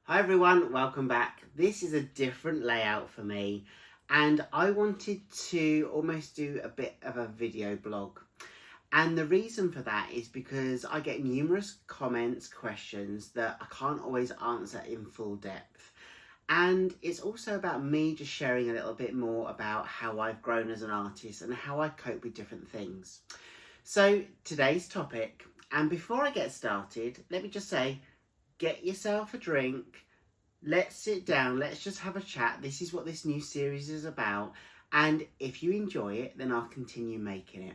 Hi everyone, welcome back. This is a different layout for me and I wanted to almost do a bit of a video blog. And the reason for that is because I get numerous comments, questions that I can't always answer in full depth. And it's also about me just sharing a little bit more about how I've grown as an artist and how I cope with different things. So today's topic, and before I get started, let me just say, get yourself a drink, let's sit down, let's just have a chat. This is what this new series is about, and if you enjoy it, then I'll continue making it.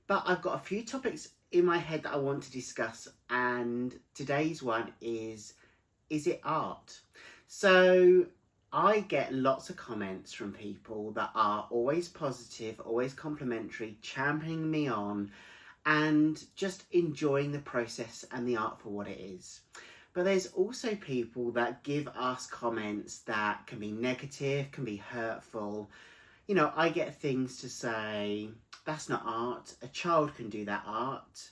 But I've got a few topics in my head that I want to discuss, and today's one is it art? So I get lots of comments from people that are always positive, always complimentary, championing me on, and just enjoying the process and the art for what it is. But there's also people that give us comments that can be negative, can be hurtful. You know, I get things to say, that's not art, a child can do that art.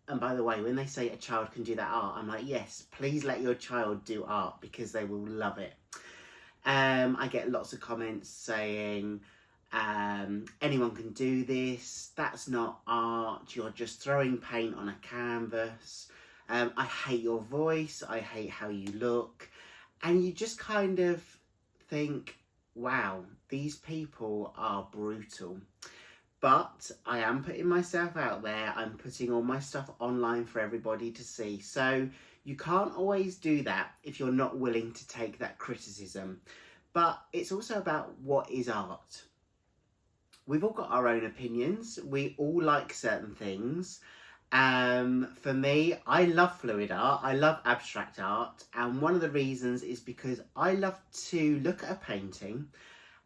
And by the way, when they say a child can do that art, I'm like, yes, please let your child do art because they will love it. I get lots of comments saying, anyone can do this, that's not art, you're just throwing paint on a canvas. I hate your voice, I hate how you look. And you just kind of think, wow, these people are brutal. But I am putting myself out there, I'm putting all my stuff online for everybody to see. So you can't always do that if you're not willing to take that criticism. But it's also about what is art. We've all got our own opinions, we all like certain things. For me, I love fluid art, I love abstract art, and one of the reasons is because I love to look at a painting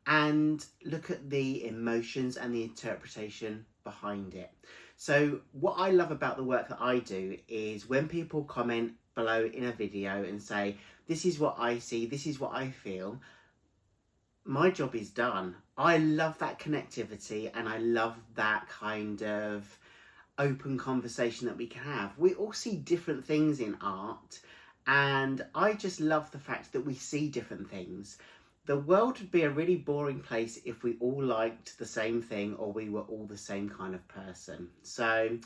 and look at the emotions and the interpretation behind it. So what I love about the work that I do is when people comment below in a video and say, this is what I see, this is what I feel, my job is done. I love that connectivity and I love that kind of open conversation that we can have. We all see different things in art, and I just love the fact that we see different things. The world would be a really boring place if we all liked the same thing or we were all the same kind of person. So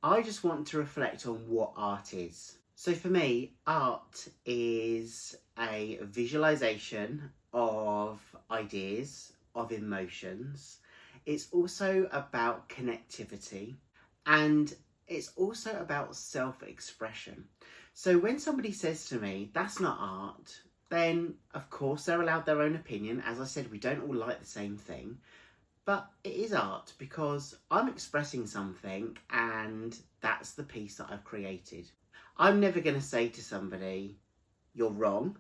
I just want to reflect on what art is. So for me, art is a visualization of ideas, of emotions. It's also about connectivity. And it's also about self-expression. So when somebody says to me, that's not art, then of course they're allowed their own opinion. As I said, we don't all like the same thing, but it is art because I'm expressing something and that's the piece that I've created. I'm never going to say to somebody, you're wrong,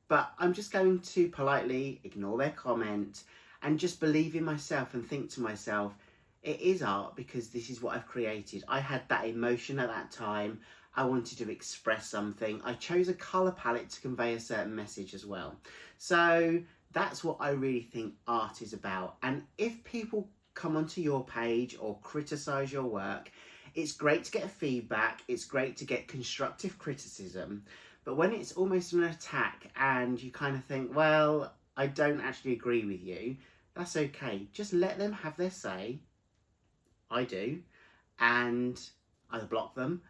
but I'm just going to politely ignore their comment and just believe in myself and think to myself, it is art because this is what I've created. I had that emotion at that time. I wanted to express something. I chose a colour palette to convey a certain message as well. So that's what I really think art is about. And if people come onto your page or criticise your work, it's great to get feedback. It's great to get constructive criticism. But when it's almost an attack and you kind of think, well, I don't actually agree with you, that's okay. Just let them have their say. I do, and either block them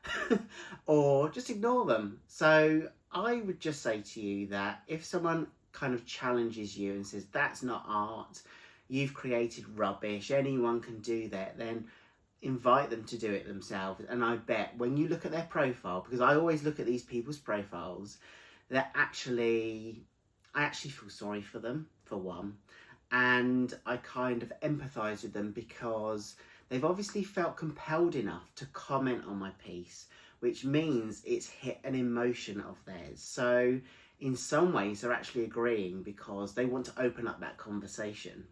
or just ignore them. So I would just say to you that if someone kind of challenges you and says that's not art, you've created rubbish, anyone can do that, then invite them to do it themselves. And I bet when you look at their profile, because I always look at these people's profiles, I actually feel sorry for them, for one, and I kind of empathise with them because they've obviously felt compelled enough to comment on my piece, which means it's hit an emotion of theirs. So in some ways they're actually agreeing because they want to open up that conversation.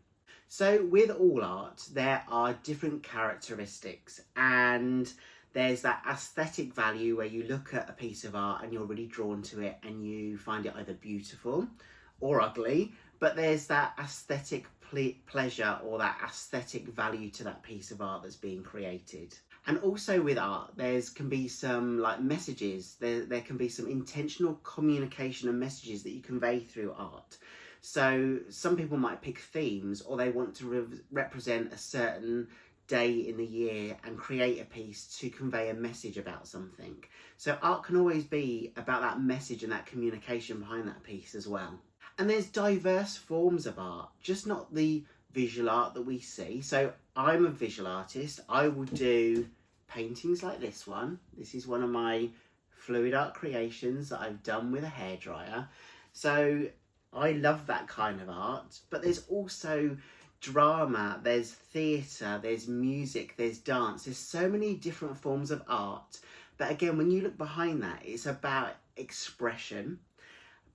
So with all art, there are different characteristics, and there's that aesthetic value where you look at a piece of art and you're really drawn to it and you find it either beautiful or ugly, but there's that aesthetic pleasure or that aesthetic value to that piece of art that's being created. And also with art, can be some like messages. There can be some intentional communication and messages that you convey through art. So some people might pick themes, or they want to represent a certain day in the year and create a piece to convey a message about something. So art can always be about that message and that communication behind that piece as well. And there's diverse forms of art, just not the visual art that we see. So I'm a visual artist. I will do paintings like this one. This is one of my fluid art creations that I've done with a hairdryer. So I love that kind of art. But there's also drama, there's theatre, there's music, there's dance. There's so many different forms of art. But again, when you look behind that, it's about expression,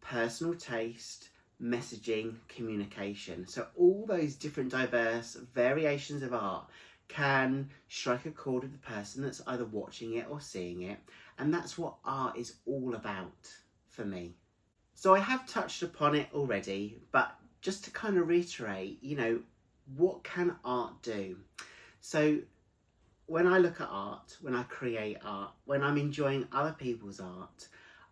personal taste, messaging, communication. So all those different diverse variations of art can strike a chord with the person that's either watching it or seeing it. And that's what art is all about for me. So I have touched upon it already, but just to kind of reiterate, what can art do? So when I look at art, when I create art, when I'm enjoying other people's art,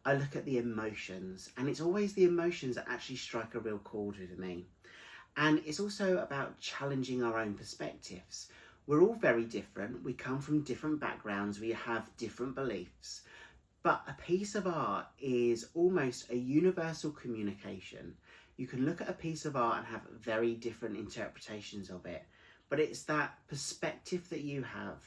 I look at the emotions, and it's always the emotions that actually strike a real chord with me. And it's also about challenging our own perspectives. We're all very different. We come from different backgrounds. We have different beliefs. But a piece of art is almost a universal communication. You can look at a piece of art and have very different interpretations of it. But it's that perspective that you have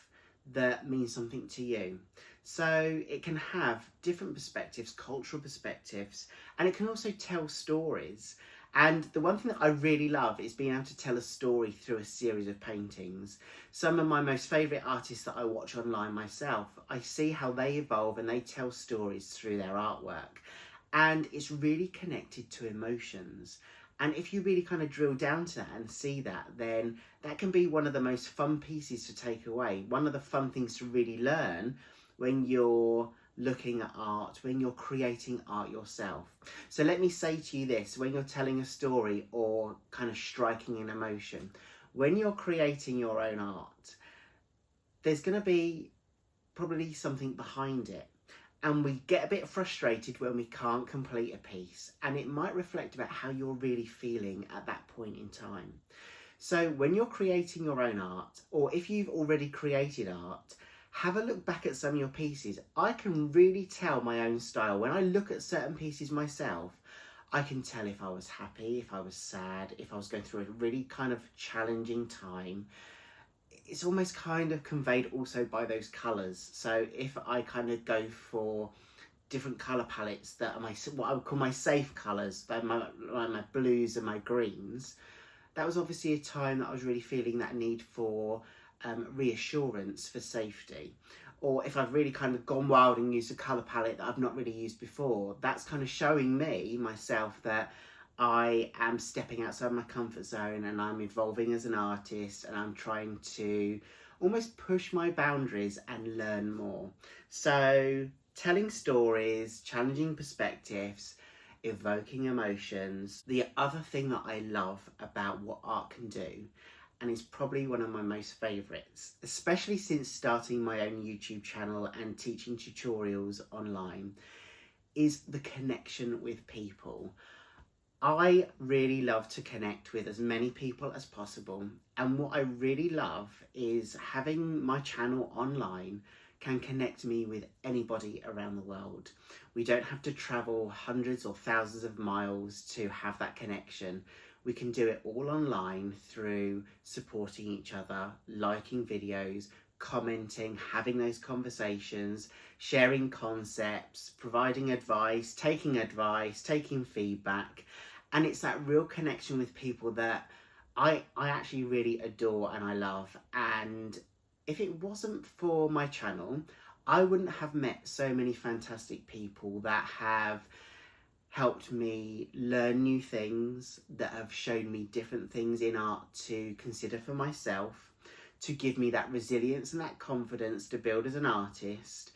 that means something to you. So it can have different perspectives, cultural perspectives, and it can also tell stories. And the one thing that I really love is being able to tell a story through a series of paintings. Some of my most favourite artists that I watch online myself, I see how they evolve and they tell stories through their artwork. And it's really connected to emotions. And if you really kind of drill down to that and see that, then that can be one of the most fun pieces to take away. One of the fun things to really learn when you're looking at art, when you're creating art yourself. So let me say to you this, when you're telling a story or kind of striking an emotion, when you're creating your own art, there's going to be probably something behind it. And we get a bit frustrated when we can't complete a piece, and it might reflect about how you're really feeling at that point in time. So when you're creating your own art, or if you've already created art, have a look back at some of your pieces. I can really tell my own style. When I look at certain pieces myself, I can tell if I was happy, if I was sad, if I was going through a really kind of challenging time. It's almost kind of conveyed also by those colours. So if I kind of go for different colour palettes that are what I would call my safe colours, like my blues and my greens, that was obviously a time that I was really feeling that need for reassurance, for safety. Or if I've really kind of gone wild and used a colour palette that I've not really used before, that's kind of showing me, myself, that I am stepping outside my comfort zone and I'm evolving as an artist, and I'm trying to almost push my boundaries and learn more. So telling stories, challenging perspectives, evoking emotions. The other thing that I love about what art can do, and it's probably one of my most favourites, especially since starting my own YouTube channel and teaching tutorials online, is the connection with people. I really love to connect with as many people as possible, and what I really love is having my channel online can connect me with anybody around the world. We don't have to travel hundreds or thousands of miles to have that connection. We can do it all online through supporting each other, liking videos, commenting, having those conversations, sharing concepts, providing advice, taking feedback. And it's that real connection with people that I actually really adore and I love. And if it wasn't for my channel, I wouldn't have met so many fantastic people that have helped me learn new things, that have shown me different things in art to consider for myself, to give me that resilience and that confidence to build as an artist.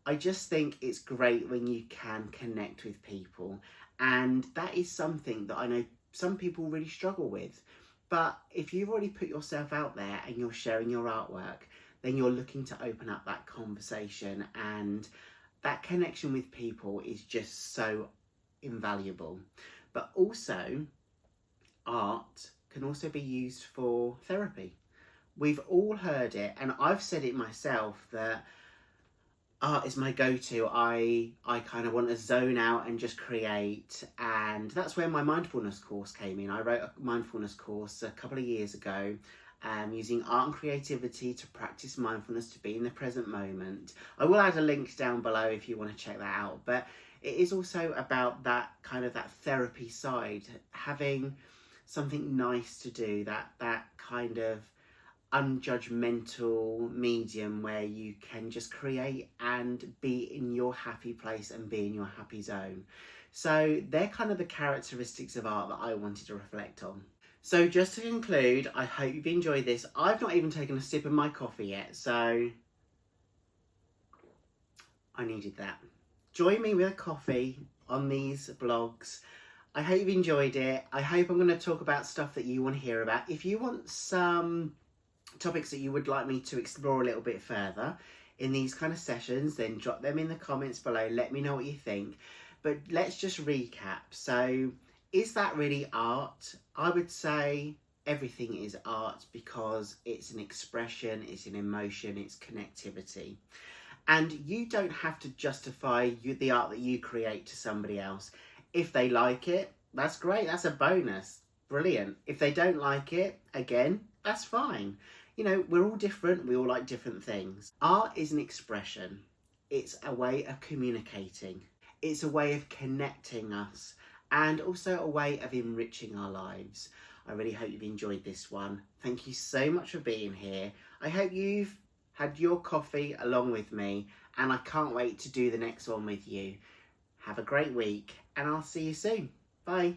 I just think it's great when you can connect with people, and that is something that I know some people really struggle with. But if you've already put yourself out there and you're sharing your artwork, then you're looking to open up that conversation, and that connection with people is just so invaluable. But also, art can also be used for therapy. We've all heard it, and I've said it myself, that art is my go-to. I kind of want to zone out and just create, and that's where my mindfulness course came in. I wrote a mindfulness course a couple of years ago, using art and creativity to practice mindfulness, to be in the present moment. I will add a link down below if you want to check that out. But it is also about that kind of that therapy side, having something nice to do, that kind of unjudgmental medium where you can just create and be in your happy place and be in your happy zone. So they're kind of the characteristics of art that I wanted to reflect on. So just to conclude, I hope you've enjoyed this. I've not even taken a sip of my coffee yet, so I needed that. Join me with a coffee on these vlogs. I hope you've enjoyed it. I hope I'm going to talk about stuff that you want to hear about. If you want some topics that you would like me to explore a little bit further in these kind of sessions, then drop them in the comments below. Let me know what you think. But let's just recap. So, is that really art? I would say everything is art, because it's an expression, it's an emotion, it's connectivity. And you don't have to justify the art that you create to somebody else. If they like it, that's great, that's a bonus, brilliant. If they don't like it, again, that's fine. You know, we're all different, we all like different things. Art is an expression. It's a way of communicating. It's a way of connecting us, and also a way of enriching our lives. I really hope you've enjoyed this one. Thank you so much for being here. I hope you've had your coffee along with me, and I can't wait to do the next one with you. Have a great week, and I'll see you soon. Bye.